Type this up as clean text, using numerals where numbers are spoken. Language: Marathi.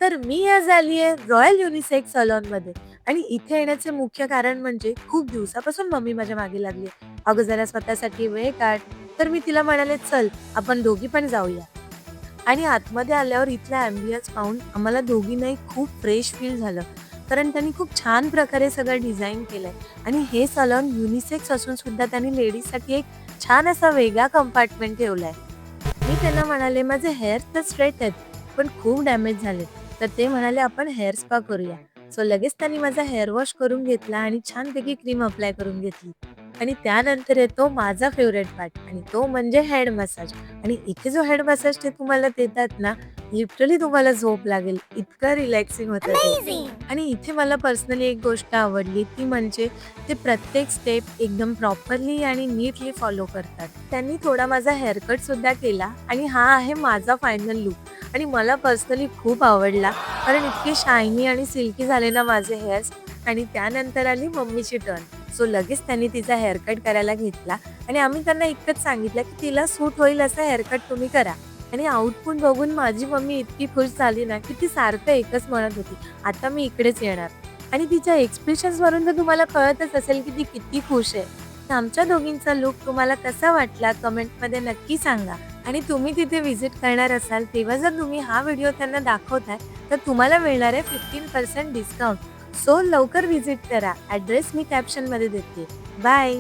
तर मी आज आली आहे रॉयल युनिसेक्स सलॉनमध्ये आणि इथे येण्याचे मुख्य कारण म्हणजे खूप दिवसापासून मम्मी माझ्या मागे लागली आहे. अगं जरा स्वतःसाठी वेळ काढ. तर मी तिला म्हणाले, चल आपण दोघी पण जाऊया. आणि आतमध्ये आल्यावर इथला अँबियन्स पाहून आम्हाला दोघींनाही खूप फ्रेश फील झालं. कारण त्यांनी खूप छान प्रकारे सगळं डिझाइन केलंय आणि हे सलॉन युनिसेक्स असून सुद्धा त्यांनी लेडीजसाठी एक छान असा वेगळा कंपार्टमेंट ठेवलाय. मी त्यांना म्हणाले, "माझे हेअर तर स्ट्रेट आहेत, पण खूप डॅमेज झालेत." तर ते म्हणाले, "आपण हेअर स्पा करूया." सो लगेच त्यांनी माझा हेअर वॉश करून घेतला आणि छानपैकी क्रीम अप्लाय करून घेतली. आणि त्यानंतर येतो माझा फेव्हरेट पार्ट आणि तो म्हणजे हेड मसाज. आणि इथे जो हेड मसाज ते तुम्हाला देतात ना, लिटरली तुम्हाला झोप लागेल, इतकं रिलॅक्सिंग होतं ते. आणि इथे मला पर्सनली एक गोष्ट आवडली, ती म्हणजे ते प्रत्येक स्टेप एकदम प्रॉपरली आणि नीटली फॉलो करतात. त्यांनी थोडा माझा हेअरकट सुद्धा केला आणि हा आहे माझा फायनल लूक आणि मला पर्सनली खूप आवडला. कारण इतके शायनी आणि सिल्की झाले ना माझे हेअर्स. आणि त्यानंतर आली मम्मीची टर्न. सो लगेच त्यांनी तिचा हेअरकट करायला घेतला आणि आम्ही त्यांना इतकंच सांगितलं, की तिला सूट होईल असा हेअरकट तुम्ही करा. आणि आउटपुट बघून माझी मम्मी इतकी खुश झाली ना, की ती सारखं एकच म्हणत होती, "आता मी इकडेच येणार." आणि तिच्या एक्सप्रेशन्सवरून तर तुम्हाला कळतच असेल, की ती किती खुश आहे. तर आमच्या दोघींचा लूक तुम्हाला कसा वाटला कमेंटमध्ये नक्की सांगा. आणि तुम्ही तिथे व्हिजिट करणार असाल, तेव्हा जर तुम्ही हा व्हिडिओ त्यांना दाखवताय, तर तुम्हाला मिळणार आहे 15% डिस्काउंट. सो लवकर व्हिजिट करा. ॲड्रेस मी कॅप्शनमध्ये देते. बाय.